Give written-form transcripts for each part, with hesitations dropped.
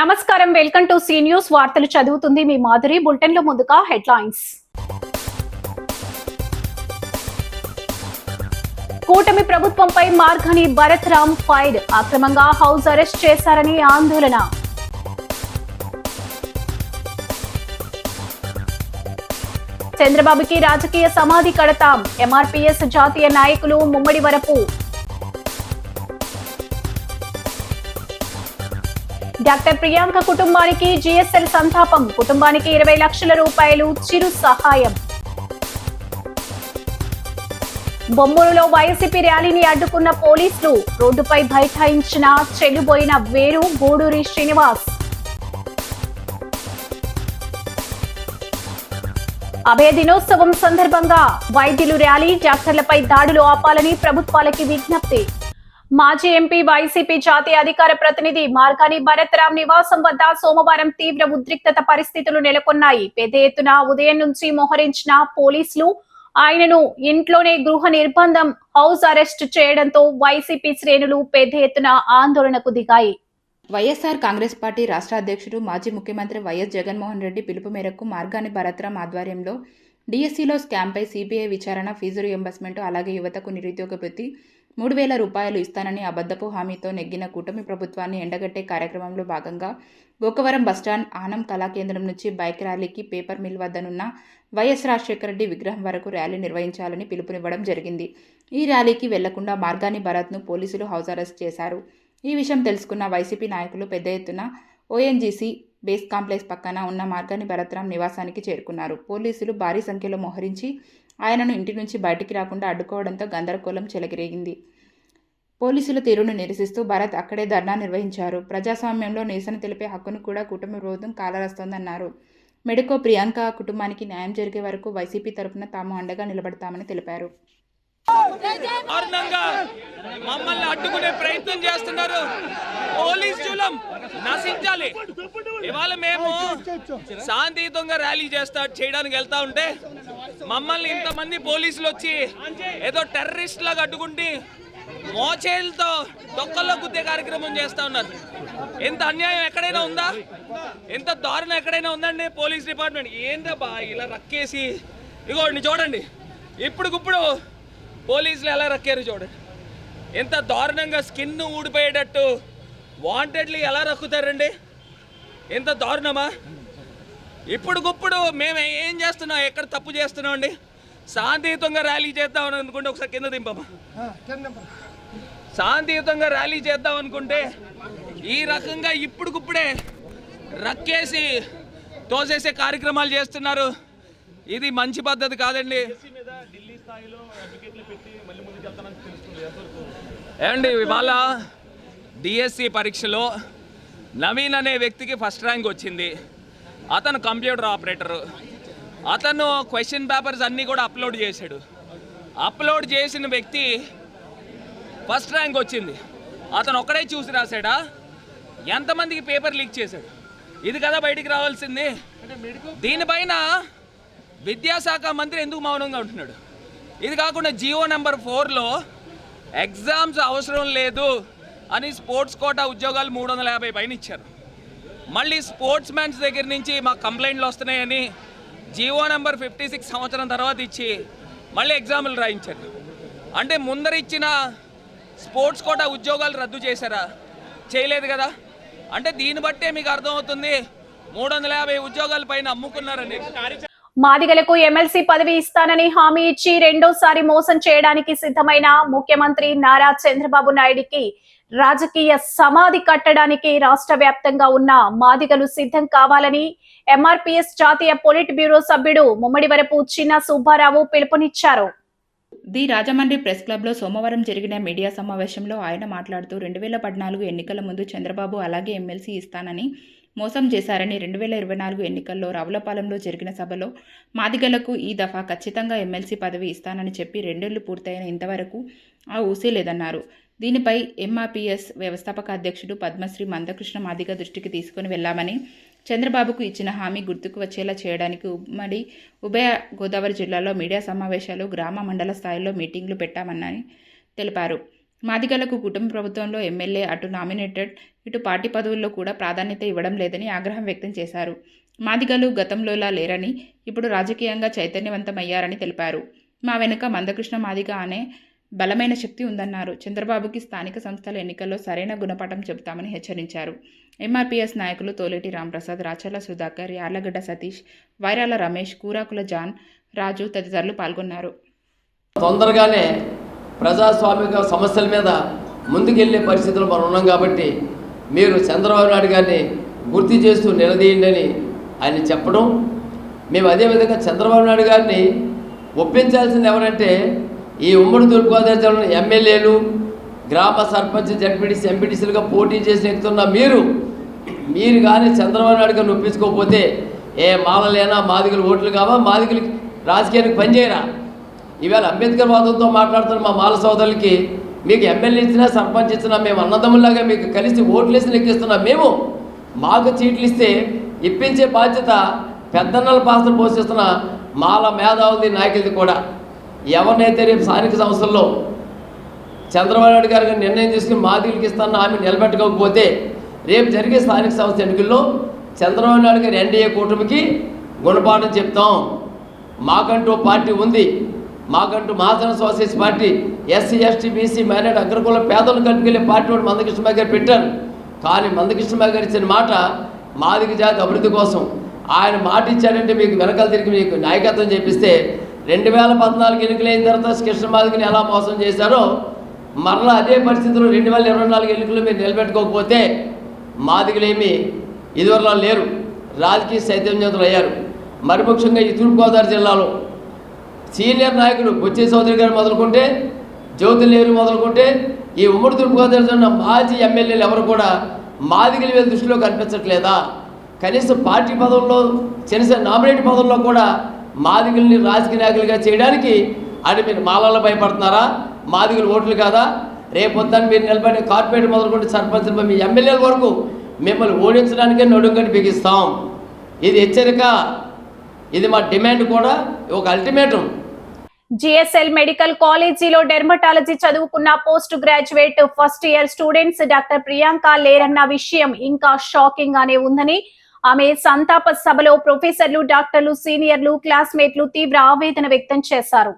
నమస్కారం, welcome to C news. వార్తలు చదువుతుంది మీ మాధురి. బులెటిన్ లో ముందుగా హెడ్లైన్స్. కూటమి ప్రభుత్వంపై మార్గాని భరత్ రామ్ ఫైర్. అక్రమంగా హౌస్ అరెస్ట్ చేశారని ఆందోళన. చంద్రబాబుకి రాజకీయ సమాధి కడతాం. ఎంఆర్పీఎస్ జాతీయ నాయకులు ముమ్మడి వరపు. డాక్టర్ ప్రియాంక కుటుంబానికి జీఎస్ఎల్ సంతాపం. కుటుంబానికి 20 లక్షల రూపాయలు చిరు సహాయం. బొమ్మూరులో వైసీపీ ర్యాలీని అడ్డుకున్న పోలీసులు. రోడ్డుపై బైఠాయించిన చెల్లుబోయిన వేరు గూడూరి శ్రీనివాస్. అభయ దినోత్సవం సందర్భంగా వైద్యులు ర్యాలీ. డాక్టర్లపై దాడులు ఆపాలని ప్రభుత్వాలకి విజ్ఞప్తి. మాజీ ఎంపీ వైసీపీ జాతీయ అధికార ప్రతినిధి మార్గాని భరత్ రామ్ నివాసం వద్ద సోమవారం తీవ్ర ఉద్రిక్తత పరిస్థితులు నెలకొన్నాయి. పెద్ద ఎత్తున ఉదయం నుంచి మోహరించిన పోలీసులు ఆయనను ఇంట్లోనే గృహ నిర్బంధం, హౌస్ అరెస్ట్ చేయడంతో వైసీపీ శ్రేణులు పెద్ద ఎత్తున ఆందోళనకు దిగాయి. వైఎస్ఆర్ కాంగ్రెస్ పార్టీ రాష్ట్ర అధ్యక్షుడు మాజీ ముఖ్యమంత్రి వైఎస్ జగన్మోహన్ రెడ్డి పిలుపు మేరకు మార్గాని భరత్ రామ్ ఆధ్వర్యంలో డిఎస్సిలో స్కామ్పై సిబిఐ విచారణ, ఫీజు రియంబర్స్మెంట్, అలాగే యువతకు నిరుద్యోగ భృతి 3,000 రూపాయలు ఇస్తానని అబద్ధపు హామీతో నెగ్గిన కూటమి ప్రభుత్వాన్ని ఎండగట్టే కార్యక్రమంలో భాగంగా గోకవరం బస్టాండ్, ఆనం కళాకేంద్రం నుంచి బైక్ ర్యాలీకి పేపర్ మిల్ వద్దనున్న వైఎస్ రాజశేఖర రెడ్డి విగ్రహం వరకు ర్యాలీ నిర్వహించాలని పిలుపునివ్వడం జరిగింది. ఈ ర్యాలీకి వెళ్లకుండా మార్గాని భరత్ను పోలీసులు హౌస్ అరెస్ట్ చేశారు. ఈ విషయం తెలుసుకున్న వైసీపీ నాయకులు పెద్ద ఎత్తున ఓఎన్జీసీ బేస్ కాంప్లెక్స్ పక్కన ఉన్న మార్గాని భరత్ రామ్ నివాసానికి చేరుకున్నారు. పోలీసులు భారీ సంఖ్యలో మోహరించి ఆయనను ఇంటి నుంచి బయటికి రాకుండా అడ్డుకోవడంతో గందరగోళం చెలగిరేగింది. పోలీసుల తీరును నిరసిస్తూ భరత్ అక్కడే ధర్నా నిర్వహించారు. ప్రజాస్వామ్యంలో నిరసన తెలిపే హక్కును కూడా కూటమి ప్రభుత్వం కాలరాస్తోందన్నారు. మెడికో ప్రియాంక కుటుంబానికి న్యాయం జరిగే వరకు వైసీపీ తరఫున తాము అండగా నిలబడతామని తెలిపారు. మమ్మల్ని అడ్డుకునే ప్రయత్నం చేస్తున్నారు. పోలీసులం నశించాలి. ఇవాళ మేము శాంతియుతంగా ర్యాలీ చేయడానికి వెళ్తా ఉంటే మమ్మల్ని ఇంతమంది పోలీసులు వచ్చి ఏదో టెర్రరిస్ట్ లాగా అడ్డుకుంటే మోచేలతో దొక్కల్లో గుద్దే కార్యక్రమం చేస్తా ఉన్నారు. ఎంత అన్యాయం ఎక్కడైనా ఉందా? ఎంత దారుణం ఎక్కడైనా ఉందండి? పోలీస్ డిపార్ట్మెంట్ ఏంటబ్బా ఇలా రక్కేసి, ఇగోండి చూడండి, ఇప్పుడు పోలీసులు ఎలా రక్కారు చూడండి. ఎంత దారుణంగా స్కిన్ ఊడిపోయేటట్టు వాంటెడ్లీ ఎలా రక్కుతారండి? ఎంత దారుణమా? ఇప్పుడు మేము ఏం చేస్తున్నాం, ఎక్కడ తప్పు చేస్తున్నాం అండి? శాంతియుతంగా ర్యాలీ చేద్దామని అనుకుంటే ఒకసారి కింద దింపమ్మా. శాంతియుతంగా ర్యాలీ చేద్దాం అనుకుంటే ఈ రకంగా ఇప్పుడే రక్కేసి తోసేసే కార్యక్రమాలు చేస్తున్నారు. ఇది మంచి పద్ధతి కాదండి. ఏమండి, ఇవాళ డిఎస్సి పరీక్షలో నవీన్ అనే వ్యక్తికి ఫస్ట్ ర్యాంక్ వచ్చింది. అతను కంప్యూటర్ ఆపరేటరు. అతను క్వశ్చన్ పేపర్స్ అన్నీ కూడా అప్లోడ్ చేశాడు. అప్లోడ్ చేసిన వ్యక్తి ఫస్ట్ ర్యాంక్ వచ్చింది. అతను ఒక్కడే చూసి రాశాడా? ఎంతమందికి పేపర్ లీక్ చేశాడు? ఇది కదా బయటికి రావాల్సింది. దీనిపైన విద్యాశాఖ మంత్రి ఎందుకు మౌనంగా ఉంటున్నాడు? ఇది కాకుండా జియో నెంబర్ 4లో ఎగ్జామ్స్ అవసరం లేదు అని స్పోర్ట్స్ కోటా ఉద్యోగాలు 350 పైన ఇచ్చారు. మళ్ళీ స్పోర్ట్స్ మ్యాన్స్ దగ్గర నుంచి మాకు కంప్లైంట్లు వస్తున్నాయని జియో నెంబర్ 56 సంవత్సరం తర్వాత ఇచ్చి మళ్ళీ ఎగ్జామ్లు రాయించారు. అంటే ముందర ఇచ్చిన స్పోర్ట్స్ కోటా ఉద్యోగాలు రద్దు చేశారా? చేయలేదు కదా. అంటే దీన్ని బట్టే మీకు అర్థమవుతుంది 350 ఉద్యోగాల పైన అమ్ముకున్నారని. మాదిగలకు ఎమ్మెల్సీ పదవి ఇస్తానని హామీ ఇచ్చి రెండోసారి మోసం చేయడానికి సిద్ధమైన ముఖ్యమంత్రి నారా చంద్రబాబు నాయుడికి రాజకీయ సమాధి కట్టడానికి రాష్ట్ర వ్యాప్తంగా ఉన్న మాదిగలు సిద్ధం కావాలని ఎంఆర్పీఎస్ జాతీయ పొలిట్ బ్యూరో సభ్యుడు ముమ్మడి వరపు చిన్న సుబ్బారావు పిలుపునిచ్చారు. ది రాజమండ్రి ప్రెస్ క్లబ్లో సోమవారం జరిగిన మీడియా సమావేశంలో ఆయన మాట్లాడుతూ 2014 ఎన్నికల ముందు చంద్రబాబు అలాగే ఎమ్మెల్సీ ఇస్తానని మోసం చేశారని, 2024 ఎన్నికల్లో రావులపాలెంలో జరిగిన సభలో మాదిగలకు ఈ దఫా ఖచ్చితంగా ఎమ్మెల్సీ పదవి ఇస్తానని చెప్పి 2 ఏళ్లు పూర్తయిన ఇంతవరకు ఆ ఊసే లేదన్నారు. దీనిపై ఎంఆర్పీఎస్ వ్యవస్థాపక అధ్యక్షుడు పద్మశ్రీ మందకృష్ణ మాదిగ దృష్టికి తీసుకుని వెళ్లామని, చంద్రబాబుకు ఇచ్చిన హామీ గుర్తుకు వచ్చేలా చేయడానికి ఉభయ గోదావరి జిల్లాలో మీడియా సమావేశాలు, గ్రామ మండల స్థాయిలో మీటింగ్లు పెట్టామని తెలిపారు. మాదిగలకు కుటుంబ ప్రభుత్వంలో ఎమ్మెల్యే అటు నామినేటెడ్ ఇటు పార్టీ పదవుల్లో కూడా ప్రాధాన్యత ఇవ్వడం లేదని ఆగ్రహం వ్యక్తం చేశారు. మాదిగలు గతంలోలా లేరని, ఇప్పుడు రాజకీయంగా చైతన్యవంతమయ్యారని తెలిపారు. మా వెనుక మందకృష్ణ మాదిగ అనే బలమైన శక్తి ఉందన్నారు. చంద్రబాబుకి స్థానిక సంస్థల ఎన్నికల్లో సరైన గుణపాఠం చెబుతామని హెచ్చరించారు. ఎంఆర్పీఎస్ నాయకులు తోలేటి రాంప్రసాద్, రాచర్ల సుధాకర్, యార్లగడ్డ సతీష్, వైరాల రమేష్, కూరాకుల జాన్, రాజు తదితరులు పాల్గొన్నారు. తొందరగానే ప్రజాస్వామిక సమస్యల మీద ముందుకెళ్లే పరిస్థితులు మనం ఉన్నాం కాబట్టి మీరు చంద్రబాబు నాయుడు గారిని గుర్తు చేస్తూ నిలదీయండి అని ఆయన చెప్పడం, మేము అదేవిధంగా చంద్రబాబు నాయుడు గారిని ఒప్పించాల్సింది ఎవరంటే ఈ ఉమ్మడి తూర్పుగోదావరి జిల్లాలో ఎమ్మెల్యేలు, గ్రామ సర్పంచ్, జడ్పీటీసీ, ఎంపీటీసీలుగా పోటీ చేసి ఎక్కుతున్న మీరు కానీ చంద్రబాబు నాయుడు గారిని ఒప్పించుకోకపోతే ఏ మాలలేనా, మాదిగలు ఓట్లు కావా, మాదిగలకి రాజకీయానికి పనిచేయరా? ఈవేళ అంబేద్కర్ వాదంతో మాట్లాడుతున్న మా మాల సోదరులకి మీకు ఎమ్మెల్యే ఇచ్చినా సర్పంచ్ ఇచ్చినా మేము అన్నదమ్ములాగా మీకు కలిసి ఓట్లేసి లెక్కిస్తున్నాం. మేము మాకు చీట్లు ఇస్తే ఇప్పించే బాధ్యత పెద్దన్నల పాత్ర పోషిస్తున్న మాల మేధావులది, నాయకులది కూడా. ఎవరినైతే రేపు స్థానిక సంస్థల్లో చంద్రబాబు నాయుడు గారు నిర్ణయం తీసుకుని మాదిగలకి ఇస్తానన్న ఆమె నిలబెట్టుకోకపోతే రేపు జరిగే స్థానిక సంస్థ ఎన్నికల్లో చంద్రబాబు నాయుడు గారి ఎన్డీఏ కూటమికి గుణపాఠం చెప్తాం. మాకంటూ పార్టీ ఉంది, మాకంటూ Mahajana socialist party SC, ST, BC, minority, అగ్రకుల పేదలను కట్టుకెళ్లే పార్టీ వాడు మందకృష్ణ గారు పెట్టారు. కానీ మందకృష్ణ గారు ఇచ్చిన మాట మాదిగ జాతి అభివృద్ధి కోసం. ఆయన మాట ఇచ్చారంటే మీకు వెనకాల తిరిగి మీకు నాయకత్వం చేపిస్తే 2014 ఎన్నికలు అయిన తర్వాత కృష్ణ మాదిగని ఎలా మోసం చేశారో మరలా అదే పరిస్థితుల్లో 2024 ఎన్నికలు మీరు నిలబెట్టుకోకపోతే మాదిగలేమి ఇదివరలా లేరు, రాజకీయ చైతన్యవంతులు అయ్యారు. మరి ముఖ్యంగా ఈ తూర్పుగోదావరి జిల్లాలో సీనియర్ నాయకులు బొచ్చే చౌదరి గారు మొదలుకుంటే, జ్యోతిలేరు మొదలుకుంటే, ఈ ఉమ్మడి తూర్పుగోదావరి జిల్లా మాజీ ఎమ్మెల్యేలు ఎవరు కూడా మాదిగల మీద దృష్టిలో కనిపించట్లేదా? కనీసం పార్టీ పదవుల్లో, చిన్న నామినేట్ పదవుల్లో కూడా మాదిగల్ని రాజకీయ నాయకులుగా చేయడానికి అది మీరు మాలల్లో భయపడుతున్నారా? మాదిగలు ఓట్లు కాదా? రేపొద్దని మీరు నిలబడి కార్పొరేట్ మొదలుకుంటే సర్పంచ్ మీ ఎమ్మెల్యేల వరకు మిమ్మల్ని ఓడించడానికే నడుంగని బిగిస్తాం. ఇది హెచ్చరిక, ఇది మా డిమాండ్ కూడా, ఒక అల్టిమేటం. జిఎస్ఎల్ మెడికల్ కాలేజీలో డెర్మటాలజీ చదువుకున్న post graduate first year students doctor Priyanka లేరన్న విషయం ఇంకా షాకింగ్ గానే ఉందని ఆమె సంతాప సభలో ప్రొఫెసర్లు, డాక్టర్లు, సీనియర్లు, క్లాస్మేట్లు తీవ్ర ఆవేదన వ్యక్తం చేశారు.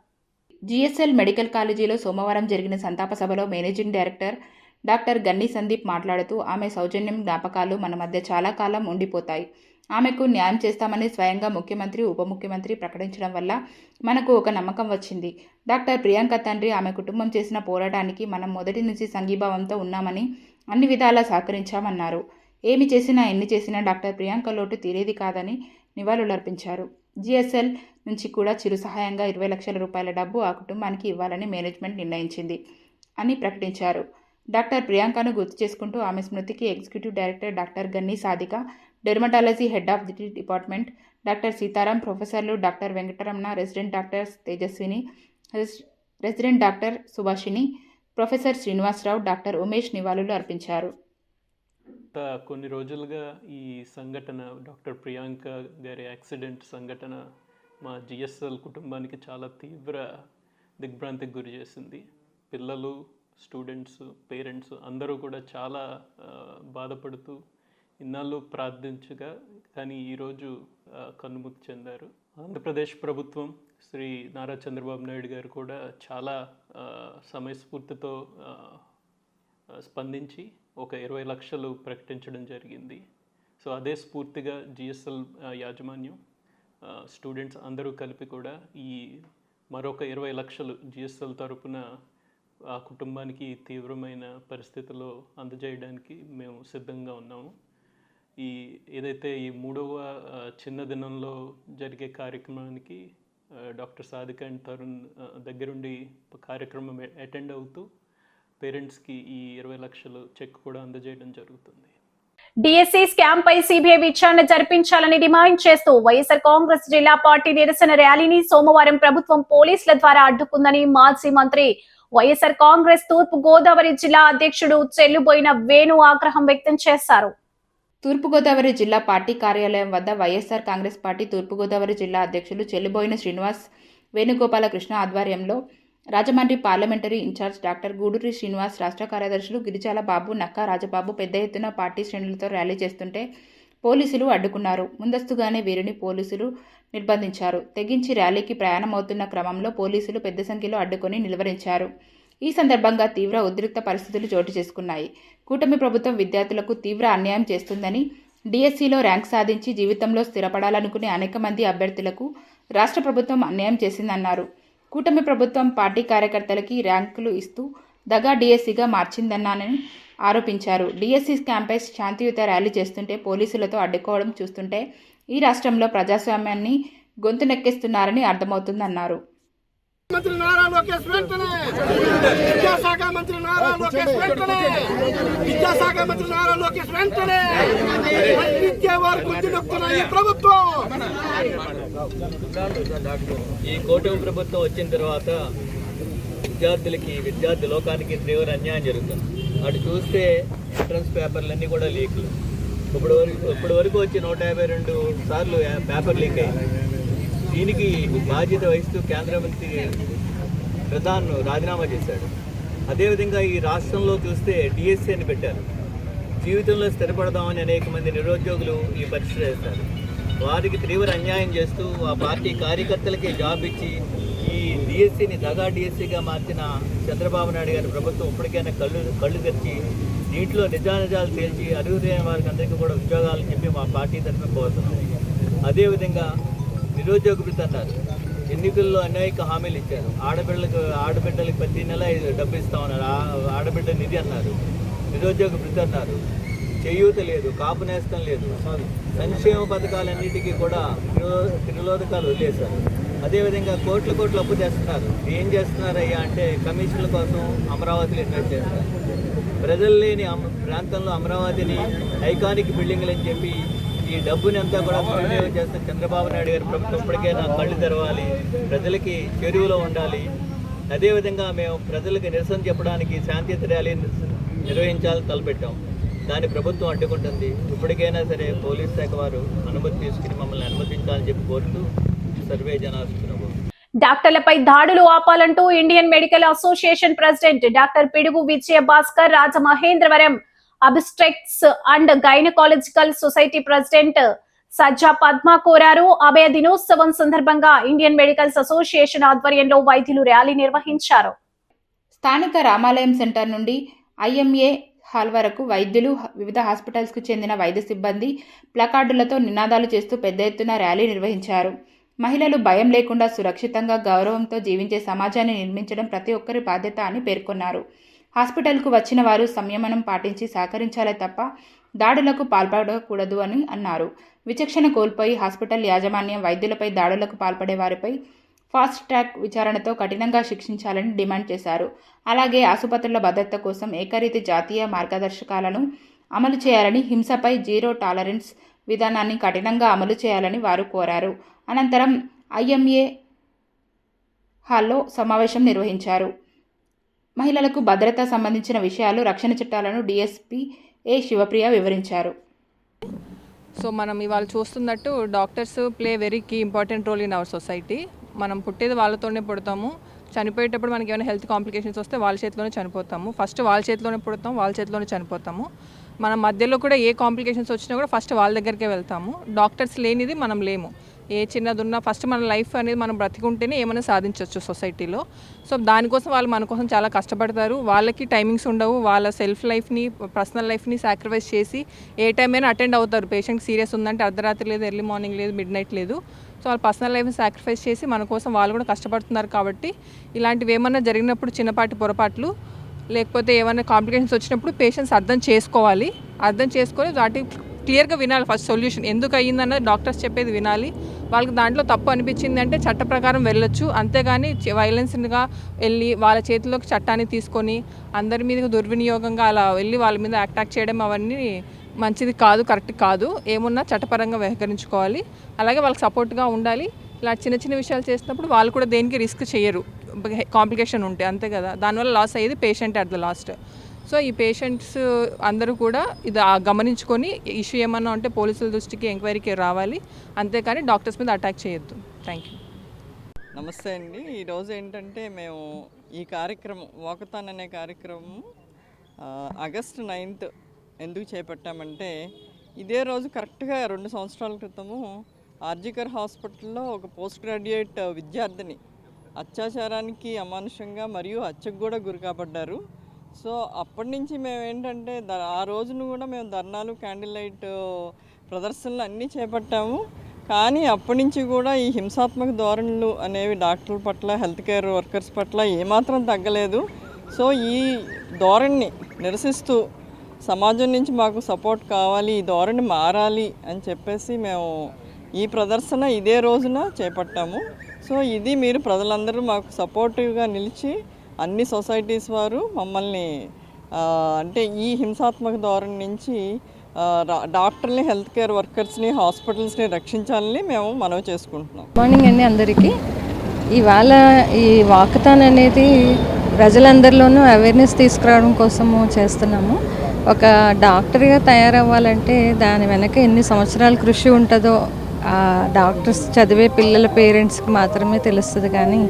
జిఎస్ఎల్ మెడికల్ కాలేజీలో సోమవారం జరిగిన సంతాప సభలో మేనేజింగ్ డైరెక్టర్ డాక్టర్ గన్ని సందీప్ మాట్లాడుతూ ఆమె సౌజన్యం, జ్ఞాపకాలు మన మధ్య చాలా కాలం ఉండిపోతాయి. ఆమెకు న్యాయం చేస్తామని స్వయంగా ముఖ్యమంత్రి, ఉప ముఖ్యమంత్రి ప్రకటించడం వల్ల మనకు ఒక నమ్మకం వచ్చింది. డాక్టర్ ప్రియాంక తండ్రి, ఆమె కుటుంబం చేసిన పోరాటానికి మనం మొదటి నుంచి సంఘీభావంతో ఉన్నామని, అన్ని విధాలా సహకరించామన్నారు. ఏమి చేసినా, ఎన్ని చేసినా డాక్టర్ ప్రియాంక లోటు తీరేది కాదని నివాళులర్పించారు. జిఎస్ఎల్ నుంచి కూడా చిరు సహాయంగా 20 లక్షల రూపాయల డబ్బు ఆ కుటుంబానికి ఇవ్వాలని మేనేజ్మెంట్ నిర్ణయించింది అని ప్రకటించారు. డాక్టర్ ప్రియాంకను గుర్తు చేసుకుంటూ ఆమె స్మృతికి executive director doctor Ganni Sadika, dermatology head of the department doctor Sitaram, ప్రొఫెసర్లు doctor Venkataramana, resident doctor Tejaswini, resident doctor Subhashini, professor Srinivasarao, doctor Umesh నివాళులు అర్పించారు. కొన్ని రోజులుగా ఈ సంఘటన, డాక్టర్ ప్రియాంక గారి యాక్సిడెంట్ సంఘటన మా జిఎస్ఎల్ కుటుంబానికి చాలా తీవ్ర దిగ్భ్రాంతికి గురి చేసింది. పిల్లలు, స్టూడెంట్స్, పేరెంట్స్ అందరూ కూడా చాలా బాధపడుతూ ఇన్నాళ్ళు ప్రార్థించగా కానీ ఈరోజు కన్నుమూతి చెందారు. ఆంధ్రప్రదేశ్ ప్రభుత్వం, శ్రీ నారా చంద్రబాబు నాయుడు గారు కూడా చాలా సమయస్ఫూర్తితో స్పందించి ఒక 20 లక్షలు ప్రకటించడం జరిగింది. సో అదే స్ఫూర్తిగా జిఎస్ఎల్ యాజమాన్యం, స్టూడెంట్స్ అందరూ కలిపి కూడా ఈ మరొక 20 లక్షలు జిఎస్ఎల్ తరపున ఆ కుటుంబానికి తీవ్రమైన పరిస్థితుల్లో అందజేయడానికి మేము సిద్ధంగా ఉన్నాము. ఏదైతే ఈ 3వ చిన్న దినంలో జరిగే కార్యక్రమానికి డాక్టర్ సాదిక అండ్ తరుణ్ దగ్గరుండి కార్యక్రమం అటెండ్ అవుతూ పేరెంట్స్కి ఈ 20 లక్షలు చెక్ కూడా అందజేయడం జరుగుతుంది. డిఎస్సి స్కామ్ పై సిబిఐ విచారణ జరిపించాలని డిమాండ్ చేస్తూ వైఎస్ఆర్ కాంగ్రెస్ జిల్లా పార్టీ నిరసన ర్యాలీని సోమవారం ప్రభుత్వం పోలీసుల ద్వారా అడ్డుకుందని మాజీ మంత్రి, వైఎస్ఆర్ కాంగ్రెస్ తూర్పు గోదావరి జిల్లా అధ్యక్షుడు చెల్లుబోయిన వేణు ఆగ్రహం వ్యక్తం చేశారు. తూర్పుగోదావరి జిల్లా పార్టీ కార్యాలయం వద్ద వైఎస్ఆర్ కాంగ్రెస్ పార్టీ తూర్పుగోదావరి జిల్లా అధ్యక్షులు చెల్లుబోయిన శ్రీనివాస్, వేణుగోపాలకృష్ణ ఆధ్వర్యంలో Rajahmundry parliamentary in-charge doctor Guduri Srinivas, రాష్ట్ర కార్యదర్శులు గిరిజాల బాబు, నక్కా రాజబాబు పెద్ద ఎత్తున పార్టీ శ్రేణులతో ర్యాలీ చేస్తుంటే పోలీసులు అడ్డుకున్నారు. ముందస్తుగానే వీరిని పోలీసులు నిర్బంధించారు. తెగించి ర్యాలీకి ప్రయాణమవుతున్న క్రమంలో పోలీసులు పెద్ద సంఖ్యలో అడ్డుకొని నిలువరించారు. ఈ సందర్భంగా తీవ్ర ఉద్రిక్త పరిస్థితులు చోటు చేసుకున్నాయి. కూటమి ప్రభుత్వం విద్యార్థులకు తీవ్ర అన్యాయం చేస్తుందని, డిఎస్సిలో ర్యాంక్ సాధించి జీవితంలో స్థిరపడాలనుకునే అనేక మంది అభ్యర్థులకు రాష్ట్ర ప్రభుత్వం అన్యాయం చేసిందన్నారు. కూటమి ప్రభుత్వం పార్టీ కార్యకర్తలకి ర్యాంకులు ఇస్తూ దగా డిఎస్సిగా మార్చిందన్నానని ఆరోపించారు. డిఎస్సి క్యాంపై శాంతియుత ర్యాలీ చేస్తుంటే పోలీసులతో అడ్డుకోవడం చూస్తుంటే ఈ రాష్ట్రంలో ప్రజాస్వామ్యాన్ని గొంతు నెక్కిస్తున్నారని అర్థమవుతుందన్నారు. మంత్రి నారా లోకేష్ వెంటనే విద్యాశాఖ మంత్రి నారా లోకేష్ వెంటనే విద్యాశాఖ మంత్రి నారా లోకేష్ వెంటనే విద్యా వారు గుర్తునొక్కున్న ఈ ప్రభుత్వం ఈ కూటమి ప్రభుత్వం వచ్చిన తర్వాత విద్యార్థి లోకానికి తీవ్ర అన్యాయం జరుగుతుంది. అటు చూస్తే ఎంట్రన్స్ పేపర్లన్నీ కూడా లీక్లు. ఇప్పటి వరకు వచ్చి 152 సార్లు పేపర్ లీక్ అయింది. దీనికి బాధ్యత వహిస్తూ కేంద్ర మంత్రి ప్రధాన్ రాజీనామా చేశాడు. అదేవిధంగా ఈ రాష్ట్రంలో చూస్తే డిఎస్సి అని పెట్టారు. జీవితంలో స్థిరపడదామని అనేక మంది నిరుద్యోగులు ఈ పరీక్ష చేస్తారు. వారికి తీవ్ర అన్యాయం చేస్తూ ఆ పార్టీ కార్యకర్తలకి జాబ్ ఇచ్చి ఈ డిఎస్సిని దగా డిఎస్సిగా మార్చిన చంద్రబాబు నాయుడు గారి ప్రభుత్వం ఇప్పటికైనా కళ్ళు తెరిచి దీంట్లో నిజానిజాలు తేల్చి అర్హులైన వారికి అందరికీ కూడా ఉద్యోగాలు చెప్పి మా పార్టీ తరఫున కోరుతున్నాం. అదేవిధంగా నిరుద్యోగ భృతి అన్నారు. ఎన్నికల్లో అనేక హామీలు ఇచ్చారు. ఆడబిడ్డలకు ప్రతి నెల డబ్బు ఇస్తామన్నారు. ఆడబిడ్డ నిధి అన్నారు. నిరుద్యోగ భృతి అన్నారు. చేయూత లేదు, కాపు నేస్తం లేదు. సంక్షేమ పథకాలన్నిటికీ కూడా తిరోధకాలు వదిలేశారు. అదేవిధంగా కోట్ల అప్పు చేస్తున్నారు. ఏం చేస్తున్నారయ్యా అంటే కమిషన్ల కోసం అమరావతిలో ఇన్వెస్ట్ చేస్తారు. ప్రజలు లేని ప్రాంతంలో అమరావతిని ఐకానిక్ బిల్డింగ్లు అని చెప్పి ఈ డబ్బుని అంతా కూడా వినియోగం చేస్తే చంద్రబాబు నాయుడు గారి ప్రభుత్వం ఇప్పటికైనా కళ్ళు తెరవాలి, ప్రజలకి చెరువులో ఉండాలి. అదేవిధంగా మేము ప్రజలకు నిరసన చెప్పడానికి శాంతియుత ర్యాలీ నిర్వహించాలని తలపెట్టాం. దాన్ని ప్రభుత్వం అడ్డుకుంటుంది. ఇప్పటికైనా సరే పోలీస్ శాఖ వారు అనుమతి తీసుకుని మమ్మల్ని అనుమతించాలని చెప్పి కోరుతూ సర్వే జనాస్తున్నాము. డాక్టర్లపై దాడులు ఆపాలంటూ Indian medical association president doctor Pidugu Vijaya Bhaskar Rajamahendravaram obstetrics and gynaecological society president Sajja Padma కోరారు. అభయ దినోత్సవం సందర్భంగా ఇండియన్ మెడికల్స్ అసోసియేషన్ ఆధ్వర్యంలో వైద్యులు ర్యాలీ నిర్వహించారు. స్థానిక రామాలయం సెంటర్ నుండి ఐఎంఏ హాల్ వరకు వైద్యులు, వివిధ హాస్పిటల్స్కు చెందిన వైద్య సిబ్బంది ప్లకార్డులతో నినాదాలు చేస్తూ పెద్ద ఎత్తున ర్యాలీ నిర్వహించారు. మహిళలు భయం లేకుండా సురక్షితంగా గౌరవంతో జీవించే సమాజాన్ని నిర్మించడం ప్రతి ఒక్కరి బాధ్యత అని పేర్కొన్నారు. హాస్పిటల్కు వచ్చిన వారు సంయమనం పాటించి సహకరించాలే తప్ప దాడులకు పాల్పడకూడదు అని అన్నారు. విచక్షణ కోల్పోయి హాస్పిటల్ యాజమాన్యం వైద్యులపై దాడులకు పాల్పడే వారిపై ఫాస్ట్ ట్రాక్ విచారణతో కఠినంగా శిక్షించాలని డిమాండ్ చేశారు. అలాగే ఆసుపత్రుల భద్రత కోసం ఏకరీతి జాతీయ మార్గదర్శకాలను అమలు చేయాలని, హింసపై జీరో టాలరెన్స్ విధానాన్ని కఠినంగా అమలు చేయాలని వారు కోరారు. అనంతరం ఐఎంఏ హాల్లో సమావేశం నిర్వహించారు. మహిళలకు భద్రత సంబంధించిన విషయాలు, రక్షణ చట్టాలను డీఎస్పీ ఏ శివప్రియ వివరించారు. సో మనం ఇవాళ చూస్తున్నట్టు doctors play very key important role in our society. మనం పుట్టేది వాళ్ళతోనే పుడతాము. చనిపోయేటప్పుడు మనకి ఏమైనా హెల్త్ కాంప్లికేషన్స్ వస్తే వాళ్ళ చేతిలోనే చనిపోతాము. ఫస్ట్ వాళ్ళ చేతిలోనే పుడతాం, వాళ్ళ చేతిలోనే చనిపోతాము. మన మధ్యలో కూడా ఏ కాంప్లికేషన్స్ వచ్చినా కూడా ఫస్ట్ వాళ్ళ దగ్గరికే వెళ్తాము. డాక్టర్స్ లేనిది మనం లేము. ఏ చిన్నది ఉన్నా ఫస్ట్ మన లైఫ్ అనేది మనం బ్రతికుంటేనే ఏమైనా సాధించవచ్చు సొసైటీలో. సో దానికోసం వాళ్ళు మన కోసం చాలా కష్టపడతారు. వాళ్ళకి టైమింగ్స్ ఉండవు. వాళ్ళ సెల్ఫ్ లైఫ్ని, పర్సనల్ లైఫ్ని సాక్రిఫైస్ చేసి ఏ టైం అయినా అటెండ్ అవుతారు. పేషెంట్ సీరియస్ ఉందంటే అర్ధరాత్రి లేదు, ఎర్లీ మార్నింగ్ లేదు, మిడ్ నైట్ లేదు. సో వాళ్ళ పర్సనల్ లైఫ్ని సాక్రిఫైస్ చేసి మన కోసం వాళ్ళు కూడా కష్టపడుతున్నారు. కాబట్టి ఇలాంటివి ఏమన్నా జరిగినప్పుడు చిన్నపాటి పొరపాట్లు లేకపోతే ఏమైనా కాంప్లికేషన్స్ వచ్చినప్పుడు పేషెంట్స్ అర్థం చేసుకోవాలి. అర్థం చేసుకొని వాటి క్లియర్గా వినాలి. ఫస్ట్ సొల్యూషన్ ఎందుకు అయ్యిందన్నది డాక్టర్స్ చెప్పేది వినాలి. వాళ్ళకి దాంట్లో తప్పు అనిపించింది అంటే చట్ట ప్రకారం వెళ్ళొచ్చు. అంతేగాని వైలెన్స్గా వెళ్ళి వాళ్ళ చేతిలోకి చట్టాన్ని తీసుకొని అందరి మీద దుర్వినియోగంగా అలా వెళ్ళి వాళ్ళ మీద అటాక్ చేయడం అవన్నీ మంచిది కాదు, కరెక్ట్ కాదు. ఏమున్నా చట్టపరంగా వ్యవహరించుకోవాలి. అలాగే వాళ్ళకి సపోర్ట్గా ఉండాలి. ఇలా చిన్న చిన్న విషయాలు చేసినప్పుడు వాళ్ళు కూడా దేనికి రిస్క్ చేయరు. కాంప్లికేషన్ ఉంటే అంతే కదా, దానివల్ల లాస్ అయ్యేది patient at the last. So ఈ పేషెంట్స్ అందరూ కూడా ఇది గమనించుకొని ఇష్యూ ఏమన్నా ఉంటే పోలీసుల దృష్టికి ఎంక్వైరీకి రావాలి. అంతేకాని డాక్టర్స్ మీద అటాక్ చేయొద్దు. Thank you. నమస్తే అండి. ఈరోజు ఏంటంటే మేము ఈ కార్యక్రమం వాకథాన్ అనే కార్యక్రమం ఆగస్టు 9th ఎందుకు చేపట్టామంటే ఇదే రోజు కరెక్ట్గా 2 సంవత్సరాల క్రితము ఆర్జికర్ హాస్పిటల్లో ఒక పోస్ట్ గ్రాడ్యుయేట్ విద్యార్థిని అత్యాచారానికి అమానుషంగా మరియు హత్యకు కూడా గురి కాబడ్డారు. సో అప్పటి నుంచి మేము ఏంటంటే ఆ రోజును కూడా మేము ధర్నాలు, క్యాండిల్ లైట్ ప్రదర్శనలు అన్నీ చేపట్టాము. కానీ అప్పటి నుంచి కూడా ఈ హింసాత్మక ధోరణులు అనేవి డాక్టర్ల పట్ల, హెల్త్ కేర్ వర్కర్స్ పట్ల ఏమాత్రం తగ్గలేదు. సో ఈ ధోరణిని నిరసిస్తూ సమాజం నుంచి మాకు సపోర్ట్ కావాలి, ఈ ధోరణి మారాలి అని చెప్పేసి మేము ఈ ప్రదర్శన ఇదే రోజున చేపట్టాము. సో ఇది మీరు ప్రజలందరూ మాకు సపోర్టివ్గా నిలిచి అన్ని సొసైటీస్ వారు మమ్మల్ని అంటే ఈ హింసాత్మక ధోరణి నుంచి డాక్టర్ని, హెల్త్ కేర్ వర్కర్స్ని, హాస్పిటల్స్ని రక్షించాలని మేము మనవి చేసుకుంటున్నాం. మార్నింగ్ అండి అందరికీ. ఇవాళ ఈ వాకథాన్ అనేది ప్రజలందరిలోనూ అవేర్నెస్ తీసుకురావడం కోసము చేస్తున్నాము. ఒక డాక్టర్గా తయారవ్వాలంటే దాని వెనక ఎన్ని సంవత్సరాల కృషి ఉంటుందో ఆ డాక్టర్స్ చదివే పిల్లల పేరెంట్స్కి మాత్రమే తెలుస్తుంది, కానీ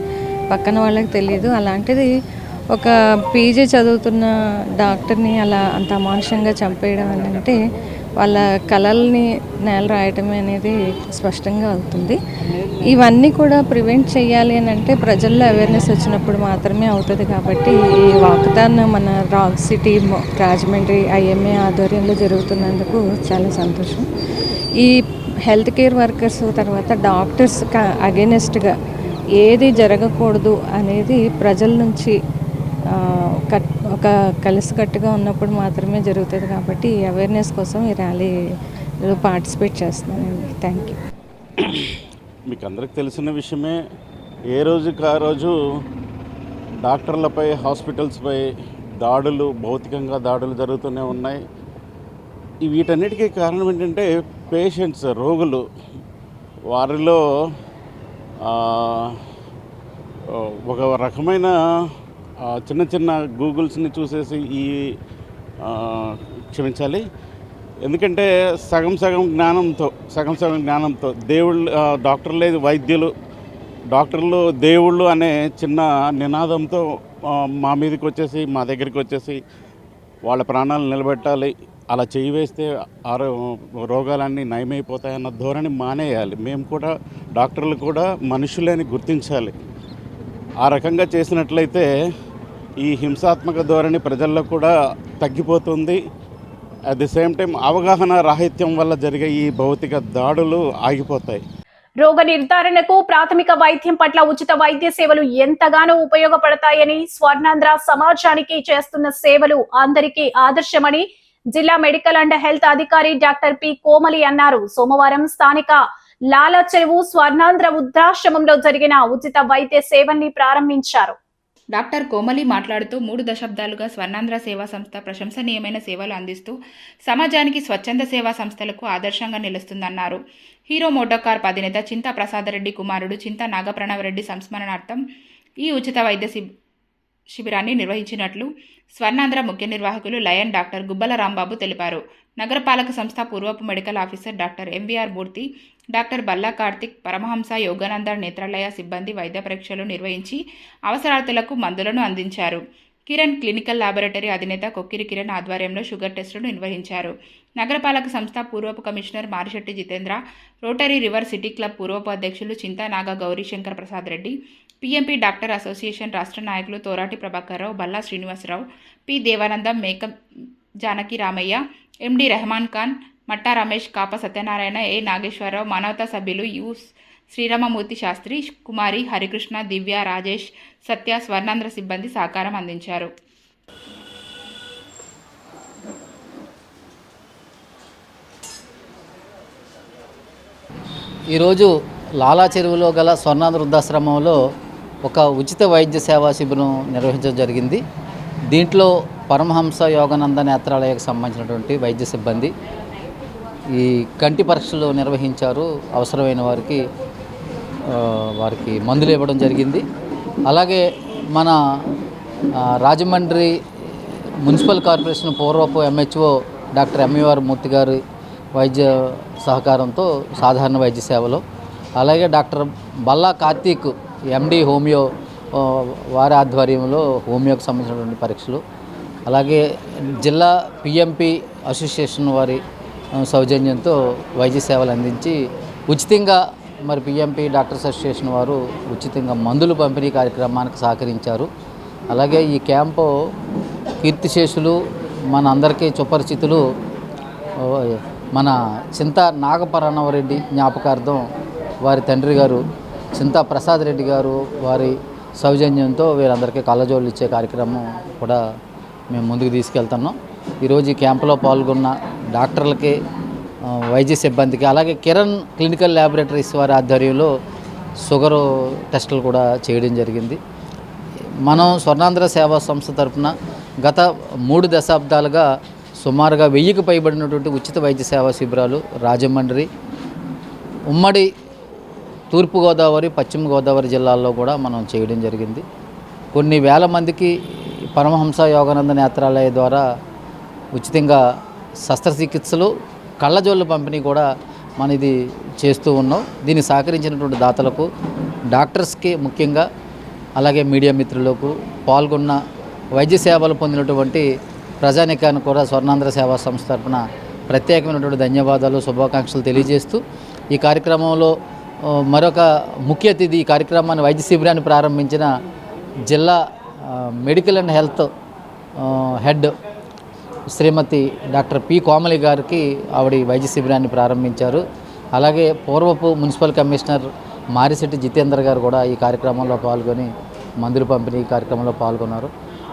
పక్కన వాళ్ళకి తెలియదు. అలాంటిది ఒక పీజీ చదువుతున్న డాక్టర్ని అలా అంత అమానుషంగా చంపేయడం అని అంటే వాళ్ళ కళల్ని నేల రాయటమే అనేది స్పష్టంగా అవుతుంది. ఇవన్నీ కూడా ప్రివెంట్ చేయాలి అని అంటే ప్రజల్లో అవేర్నెస్ వచ్చినప్పుడు మాత్రమే అవుతుంది. కాబట్టి ఈ వాకథాన్ మన రాక్ సిటీ రాజమండ్రి IMA ఆధ్వర్యంలో జరుగుతున్నందుకు చాలా సంతోషం. ఈ హెల్త్ కేర్ వర్కర్స్ తర్వాత డాక్టర్స్ అగెనెస్ట్గా ఏది జరగకూడదు అనేది ప్రజల నుంచి ఒక కలిసికట్టుగా ఉన్నప్పుడు మాత్రమే జరుగుతుంది. కాబట్టి ఈ అవేర్నెస్ కోసం ఈ ర్యాలీలో పార్టిసిపేట్ చేస్తున్నానండి. Thank you. మీకు అందరికి తెలిసిన విషయమే, ఏ రోజుకి ఆ రోజు డాక్టర్లపై, హాస్పిటల్స్పై దాడులు, భౌతికంగా దాడులు జరుగుతూనే ఉన్నాయి. వీటన్నిటికీ కారణం ఏంటంటే పేషెంట్స్, రోగులు, వారిలో ఒక రకమైన చిన్న చిన్న గూగుల్స్ని చూసేసి క్షమించాలి, ఎందుకంటే సగం జ్ఞానంతో డాక్టర్లు దేవుళ్ళు అనే చిన్న నినాదంతో మా దగ్గరికి వచ్చేసి వాళ్ళ ప్రాణాలు నిలబెట్టాలి, అలా చేయి వేస్తే రోగాలన్నీ నయమైపోతాయన్న ధోరణి మానేయాలి. మేము కూడా, డాక్టర్లు కూడా మనుషులని గుర్తించాలి. ఆ రకంగా చేసినట్లయితే ఈ హింసాత్మక ధోరణి ప్రజల్లో కూడా తగ్గిపోతుంది. అట్ ది సేమ్ టైం అవగాహన రాహిత్యం వల్ల జరిగే ఈ భౌతిక దాడులు ఆగిపోతాయి. రోగ నిర్ధారణకు, ప్రాథమిక వైద్యం పట్ల ఉచిత వైద్య సేవలు ఎంతగానో ఉపయోగపడతాయని, స్వర్ణాంధ్ర సమాజానికి చేస్తున్న సేవలు అందరికీ ఆదర్శమని జిల్లా మెడికల్ అండ్ హెల్త్ అధికారి డాక్టర్ పి కోమలి అన్నారు. సోమవారం స్థానిక లాలా చెరువు స్వర్ణాంధ్ర వృద్ధాశ్రమంలో జరిగిన ఉచిత వైద్య సేవల్ని ప్రారంభించారు. డాక్టర్ కోమలి మాట్లాడుతూ 3 దశాబ్దాలుగా స్వర్ణాంధ్ర సేవా సంస్థ ప్రశంసనీయమైన సేవలు అందిస్తూ సమాజానికి స్వచ్ఛంద సేవా సంస్థలకు ఆదర్శంగా నిలుస్తుందన్నారు. హీరో మోటార్ అధినేత చింతా ప్రసాదరెడ్డి కుమారుడు చింతా నాగప్రణవరెడ్డి సంస్మరణార్థం ఈ ఉచిత వైద్య శిబిరాన్ని నిర్వహించినట్లు స్వర్ణాంధ్ర ముఖ్య నిర్వాహకులు లయన్ డాక్టర్ గుబ్బల రాంబాబు తెలిపారు. నగరపాలక సంస్థ పూర్వపు మెడికల్ ఆఫీసర్ డాక్టర్ MVR మూర్తి, డాక్టర్ బల్లా కార్తిక్, పరమహంస యోగానంద నేత్రాలయ సిబ్బంది వైద్య పరీక్షలు నిర్వహించి అవసరార్థులకు మందులను అందించారు. కిరణ్ క్లినికల్ ల్యాబొరేటరీ అధినేత కొక్కిరి కిరణ్ ఆధ్వర్యంలో షుగర్ టెస్టులు నిర్వహించారు. నగరపాలక సంస్థ పూర్వపు commissioner Marisetti Jitendra, rotary river city club పూర్వపు అధ్యక్షులు Chinta Naga Gaurishankar Prasad Reddy, PMP doctor association రాష్ట్ర నాయకులు తోరాటి ప్రభాకర్రావు, బల్లా శ్రీనివాసరావు, P దేవానందం, మేకప్ జానకి రామయ్య, MD రెహమాన్ ఖాన్, మట్టా రమేష్, కాప సత్యనారాయణ, A నాగేశ్వరరావు, మానవతా సభ్యులు యు శ్రీరామమూర్తి శాస్త్రి, కుమారి, హరికృష్ణ, దివ్య, రాజేష్, సత్య, స్వర్ణాంధ్ర సిబ్బంది సహకారం అందించారు. ఈరోజు లాలా చెరువులో గల స్వర్ణాంధ్ర వృద్ధాశ్రమంలో ఒక ఉచిత వైద్య సేవా శిబిరం నిర్వహించడం జరిగింది. దీంట్లో పరమహంస యోగానంద నేత్రాలయకు సంబంధించినటువంటి వైద్య సిబ్బంది ఈ కంటి పరీక్షలు నిర్వహించారు. అవసరమైన వారికి మందులు ఇవ్వడం జరిగింది. అలాగే మన రాజమండ్రి మున్సిపల్ కార్పొరేషన్ పూర్వపు MHO డాక్టర్ MVR మూర్తి గారి వైద్య సహకారంతో సాధారణ వైద్య సేవలు, అలాగే doctor Balla Karthik MD homoeo వారి ఆధ్వర్యంలో హోమియోకి సంబంధించినటువంటి పరీక్షలు, అలాగే జిల్లా పిఎంపి అసోసియేషన్ వారి సౌజన్యంతో వైద్య సేవలు అందించి ఉచితంగా మరి పిఎంపి డాక్టర్స్ అసోసియేషన్ వారు ఉచితంగా మందులు పంపిణీ కార్యక్రమానికి సహకరించారు. అలాగే ఈ క్యాంపు కీర్తిశేషులు మన అందరికీ సుపరిచితులు మన చింతా నాగపరాణవరెడ్డి జ్ఞాపకార్థం వారి తండ్రి గారు చింతా ప్రసాద్ రెడ్డి గారు వారి సౌజన్యంతో వీరందరికీ కళ్ళజోళ్ళు ఇచ్చే కార్యక్రమం కూడా మేము ముందుకు తీసుకెళ్తున్నాం. ఈరోజు ఈ క్యాంపులో పాల్గొన్న డాక్టర్లకి, వైద్య సిబ్బందికి, అలాగే కిరణ్ క్లినికల్ ల్యాబొరేటరీస్ వారి ఆధ్వర్యంలో షుగరు టెస్టులు కూడా చేయడం జరిగింది. మనం స్వర్ణాంధ్ర సేవా సంస్థ తరఫున గత 3 దశాబ్దాలుగా సుమారుగా 1000కి పైబడినటువంటి ఉచిత వైద్య సేవా శిబిరాలు రాజమండ్రి, ఉమ్మడి తూర్పుగోదావరి, పశ్చిమ గోదావరి జిల్లాల్లో కూడా మనం చేయడం జరిగింది. కొన్ని వేల మందికి పరమహంస యోగానంద నేత్రాలయ ద్వారా ఉచితంగా శస్త్రచికిత్సలు, కళ్ళజోళ్ళ పంపిణీ కూడా మన ఇది చేస్తూ ఉన్నాం. దీన్ని సహకరించినటువంటి దాతలకు, డాక్టర్స్కి ముఖ్యంగా, అలాగే మీడియా మిత్రులకు, పాల్గొన్న వైద్య సేవలు పొందినటువంటి ప్రజానికానికి కూడా స్వర్ణాంధ్ర సేవా సంస్థ తరఫున ప్రత్యేకమైనటువంటి ధన్యవాదాలు, శుభాకాంక్షలు తెలియజేస్తూ ఈ కార్యక్రమంలో మరొక ముఖ్య అతిథి, ఈ కార్యక్రమాన్ని వైద్య శిబిరాన్ని ప్రారంభించిన జిల్లా మెడికల్ అండ్ హెల్త్ హెడ్ శ్రీమతి డాక్టర్ పి కోమలి గారికి ఆవిడ వైద్య శిబిరాన్ని ప్రారంభించారు. అలాగే పూర్వపు మున్సిపల్ కమిషనర్ మారిశెట్టి జితేందర్ గారు కూడా ఈ కార్యక్రమంలో పాల్గొని మందులు పంపిణీ కార్యక్రమంలో పాల్గొన్నారు.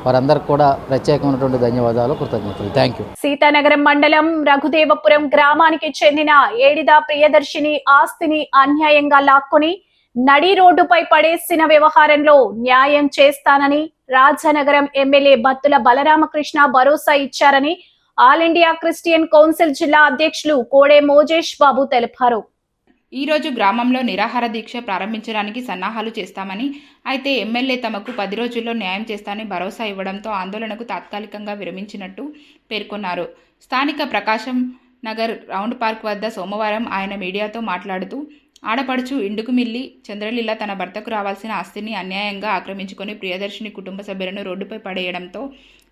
వారందరికీ కూడా ప్రత్యేకమైనటువంటి ధన్యవాదాలు, కృతజ్ఞతలు. Thank you. సీతానగరం మండలం రఘుదేవపురం గ్రామానికి చెందిన ఏడిద ప్రియదర్శిని ఆస్తిని అన్యాయంగా లాక్కొని నడి రోడ్డుపై పడేసిన వ్యవహారంలో న్యాయం చేస్తానని రాజానగరం ఎమ్మెల్యే బత్తుల బలరామకృష్ణ భరోసా ఇచ్చారని ఆల్ ఇండియా క్రిస్టియన్ కౌన్సిల్ జిల్లా అధ్యక్షులు కోడే మోజేష్ బాబు తెలిపారు. ఈరోజు గ్రామంలో నిరాహార దీక్ష ప్రారంభించడానికి సన్నాహాలు చేస్తామని, అయితే ఎమ్మెల్యే తమకు 10 రోజుల్లో న్యాయం చేస్తానని భరోసా ఇవ్వడంతో ఆందోళనకు తాత్కాలికంగా విరమించినట్టు పేర్కొన్నారు. స్థానిక ప్రకాశం నగర్ రౌండ్ పార్క్ వద్ద సోమవారం ఆయన మీడియాతో మాట్లాడుతూ, ఆడపడుచు ఇండుకుమిల్లి చంద్రలీల తన భర్తకు రావాల్సిన ఆస్తిని అన్యాయంగా ఆక్రమించుకొని ప్రియదర్శిని కుటుంబ సభ్యులను రోడ్డుపై పడేయడంతో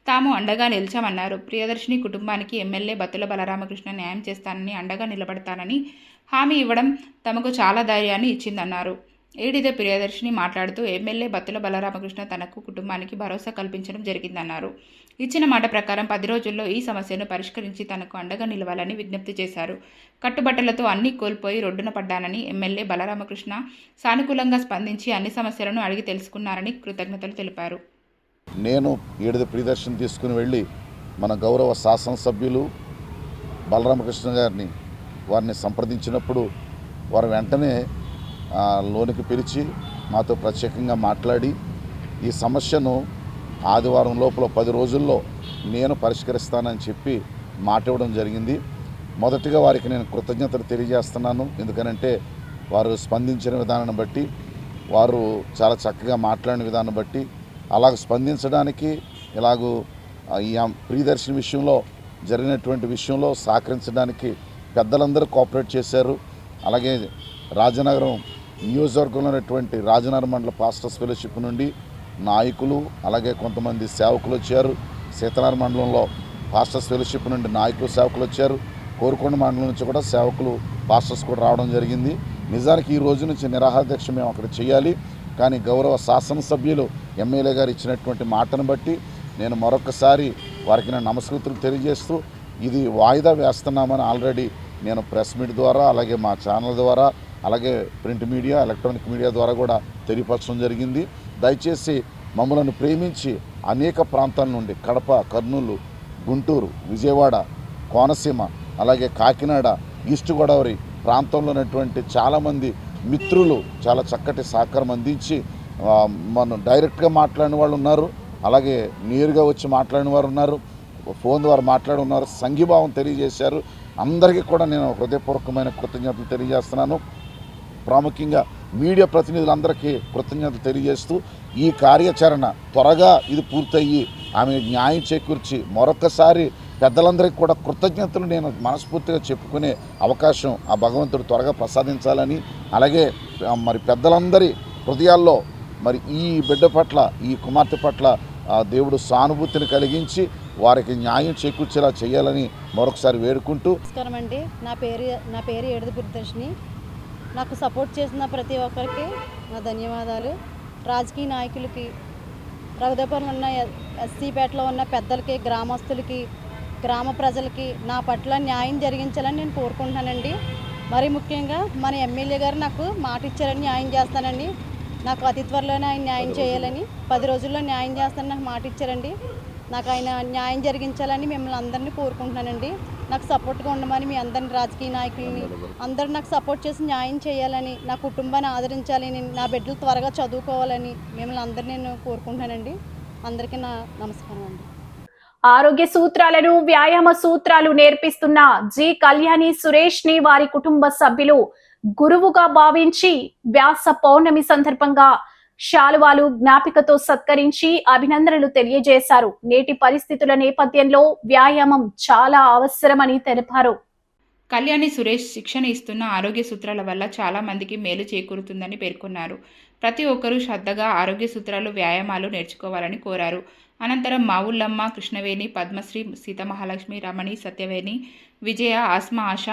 తాము అండగా నిలిచామన్నారు. ప్రియదర్శిని కుటుంబానికి ఎమ్మెల్యే బత్తుల బలరామకృష్ణ న్యాయం చేస్తానని, అండగా నిలబడతానని హామీ ఇవ్వడం తమకు చాలా ధైర్యాన్ని ఇచ్చిందన్నారు. ఏడిద ప్రియదర్శిని మాట్లాడుతూ, ఎమ్మెల్యే బత్తుల బలరామకృష్ణ తనకు కుటుంబానికి భరోసా కల్పించడం జరిగిందన్నారు. ఇచ్చిన మాట ప్రకారం 10 రోజుల్లో ఈ సమస్యను పరిష్కరించి తనకు అండగా నిలవాలని విజ్ఞప్తి చేశారు. కట్టుబట్టలతో అన్ని కోల్పోయి రోడ్డున పడ్డానని ఎమ్మెల్యే బలరామకృష్ణ సానుకూలంగా స్పందించి అన్ని సమస్యలను అడిగి తెలుసుకున్నారని కృతజ్ఞతలు తెలిపారు. నేను ఏడిద ప్రియదర్శిని తీసుకుని వెళ్ళి మన గౌరవ శాసనసభ్యులు బలరామకృష్ణ గారిని వారిని సంప్రదించినప్పుడు వారు వెంటనే లోనికి పిలిచి మాతో ప్రత్యేకంగా మాట్లాడి ఈ సమస్యను ఆదివారం లోపల 10 రోజుల్లో నేను పరిష్కరిస్తానని చెప్పి మాట ఇవ్వడం జరిగింది. మొదటిగా వారికి నేను కృతజ్ఞతలు తెలియజేస్తున్నాను. ఎందుకనంటే వారు స్పందించిన విధానాన్ని బట్టి, వారు చాలా చక్కగా మాట్లాడిన విధానం బట్టి, అలాగ స్పందించడానికి ఇలాగూ ఈ ప్రియదర్శిని విషయంలో జరిగినటువంటి విషయంలో సహకరించడానికి పెద్దలందరూ కోఆపరేట్ చేశారు. అలాగే రాజనగరం నియోజకవర్గంలో ఉన్నటువంటి రాజనగరం మండల పాస్టర్స్ ఫెలోషిప్ నుండి నాయకులు, అలాగే కొంతమంది సేవకులు వచ్చారు. సీతానగరం మండలంలో పాస్టర్స్ ఫెలోషిప్ నుండి నాయకులు, సేవకులు వచ్చారు. కోరుకొండ మండలం నుంచి కూడా సేవకులు, పాస్టర్స్ కూడా రావడం జరిగింది. నిజానికి ఈ రోజు నుంచి నిరాహార దీక్ష మేము అక్కడ చేయాలి. కానీ గౌరవ శాసనసభ్యులు ఎమ్మెల్యే గారు ఇచ్చినటువంటి మాటను బట్టి నేను మరొకసారి వారికి నేను నమస్కృతులు తెలియజేస్తూ ఇది వాయిదా వేస్తున్నామని ఆల్రెడీ నేను ప్రెస్ మీట్ ద్వారా, అలాగే మా ఛానల్ ద్వారా, అలాగే ప్రింట్ మీడియా, ఎలక్ట్రానిక్ మీడియా ద్వారా కూడా తెలియపరచడం జరిగింది. దయచేసి మమ్మల్ని ప్రేమించి అనేక ప్రాంతాల నుండి కడప, కర్నూలు, గుంటూరు, విజయవాడ, కోనసీమ, అలాగే కాకినాడ, ఈస్ట్ గోదావరి ప్రాంతంలో ఉన్నటువంటి చాలామంది మిత్రులు చాలా చక్కటి సహకారం అందించి మనం డైరెక్ట్గా మాట్లాడిన వాళ్ళు ఉన్నారు, అలాగే నేరుగా వచ్చి మాట్లాడిన వారు ఉన్నారు, ఫోన్ ద్వారా మాట్లాడి ఉన్నారు, సంఘీభావం తెలియజేశారు. అందరికీ కూడా నేను హృదయపూర్వకమైన కృతజ్ఞతలు తెలియజేస్తున్నాను. ప్రాముఖ్యంగా మీడియా ప్రతినిధులందరికీ కృతజ్ఞతలు తెలియజేస్తూ ఈ కార్యాచరణ త్వరగా ఇది పూర్తయ్యి ఆమె న్యాయం చేకూర్చి మరొకసారి పెద్దలందరికీ కూడా కృతజ్ఞతలు నేను మనస్ఫూర్తిగా చెప్పుకునే అవకాశం ఆ భగవంతుడు త్వరగా ప్రసాదించాలని, అలాగే మరి పెద్దలందరి హృదయాల్లో మరి ఈ బిడ్డ పట్ల, ఈ కుమార్తె పట్ల దేవుడు సానుభూతిని కలిగించి వారికి న్యాయం చేకూర్చేలా చేయాలని మరొకసారి వేడుకుంటూ. నమస్కారం అండి. నా పేరు ఏడుది గురుదర్శిని. నాకు సపోర్ట్ చేసిన ప్రతి ఒక్కరికి నా ధన్యవాదాలు. రాజకీయ నాయకులకి, రఘుదేపురంలో ఉన్న ఎస్సీపేటలో ఉన్న పెద్దలకి, గ్రామస్తులకి, గ్రామ ప్రజలకి నా పట్ల న్యాయం జరిగించాలని నేను కోరుకుంటున్నానండి. మరి ముఖ్యంగా మన ఎమ్మెల్యే గారు నాకు మాట ఇచ్చారని న్యాయం చేస్తానండి. నాకు అతి త్వరలోనే ఆయన న్యాయం చేయాలని, 10 రోజుల్లో న్యాయం చేస్తానని నాకు మాట ఇచ్చారండి. నాకు ఆయన న్యాయం జరిగించాలని మిమ్మల్ని అందరినీ కోరుకుంటున్నానండి. నాకు సపోర్ట్గా ఉండమని మీ అందరిని, రాజకీయ నాయకులని అందరూ నాకు సపోర్ట్ చేసి న్యాయం చేయాలని, నా కుటుంబాన్ని ఆదరించాలని, నా బిడ్డలు త్వరగా చదువుకోవాలని మిమ్మల్ని అందరినీ నేను కోరుకుంటున్నానండి. అందరికీ నా నమస్కారం అండి. ఆరోగ్య సూత్రాలను, వ్యాయామ సూత్రాలు నేర్పిస్తున్న జి కళ్యాణి సురేష్ ని వారి కుటుంబ సభ్యులు గురువుగా భావించి వ్యాస పౌర్ణమి సందర్భంగా శాలువాలు, జ్ఞాపికతో సత్కరించి అభినందనలు తెలియజేశారు. నేటి పరిస్థితుల నేపథ్యంలో వ్యాయామం చాలా అవసరమని తెలిపారు. కళ్యాణి సురేష్ శిక్షణ ఇస్తున్న ఆరోగ్య సూత్రాల వల్ల చాలా మందికి మేలు చేకూరుతుందని పేర్కొన్నారు. ప్రతి ఒక్కరూ శ్రద్ధగా ఆరోగ్య సూత్రాలు, వ్యాయామాలు నేర్చుకోవాలని కోరారు. అనంతరం మావుళ్ళమ్మ, కృష్ణవేణి, పద్మశ్రీ, సీతమహాలక్ష్మి, రమణి, సత్యవేణి, విజయ, ఆస్మా, ఆశ,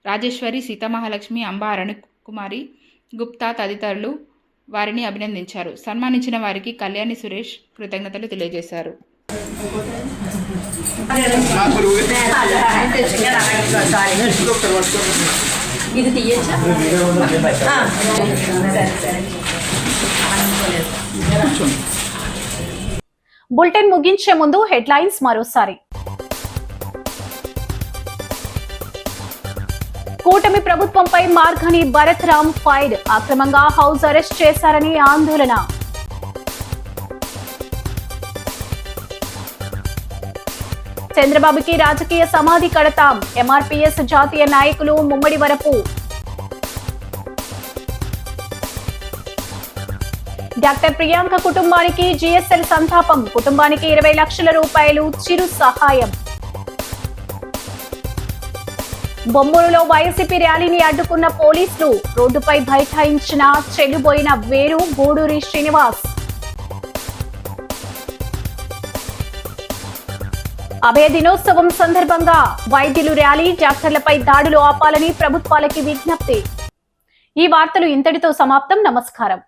రాజేశ్వరి, సీతమహాలక్ష్మి, అంబ, అరుణకుమారి, గుప్తా తదితరులు వారిని అభినందించారు. సన్మానించిన వారికి కళ్యాణి సురేష్ కృతజ్ఞతలు తెలియజేశారు. బులెటిన్ ముగించే ముందు హెడ్లైన్స్ మరోసారి. కూటమి ప్రభుత్వంపై మార్గాని భరత్ రామ్ ఫైర్, అక్రమంగా హౌస్ అరెస్ట్ చేశారని ఆందోళన. చంద్రబాబుకి రాజకీయ సమాధి కడతాం, ఎంఆర్పీఎస్ జాతీయ నాయకులు ముమ్మడి వరపు. డాక్టర్ ప్రియాంక కుటుంబానికి జిఎస్ఎల్ సంతాపం, కుటుంబానికి 20 లక్షల రూపాయలు చిరు సహాయం. బొమ్మూరులో వైసీపీ ర్యాలీని అడ్డుకున్న పోలీసులు, రోడ్డుపై బైఠాయించిన చెల్లుబోయిన వేరు గూడూరి శ్రీనివాస్. అభయ దినోత్సవం సందర్భంగా వైద్యులు ర్యాలీ, డాక్టర్లపై దాడులు ఆపాలని ప్రభుత్వాలకి విజ్ఞప్తి. ఈ వార్తలు ఇంతటితో సమాప్తం. నమస్కారం.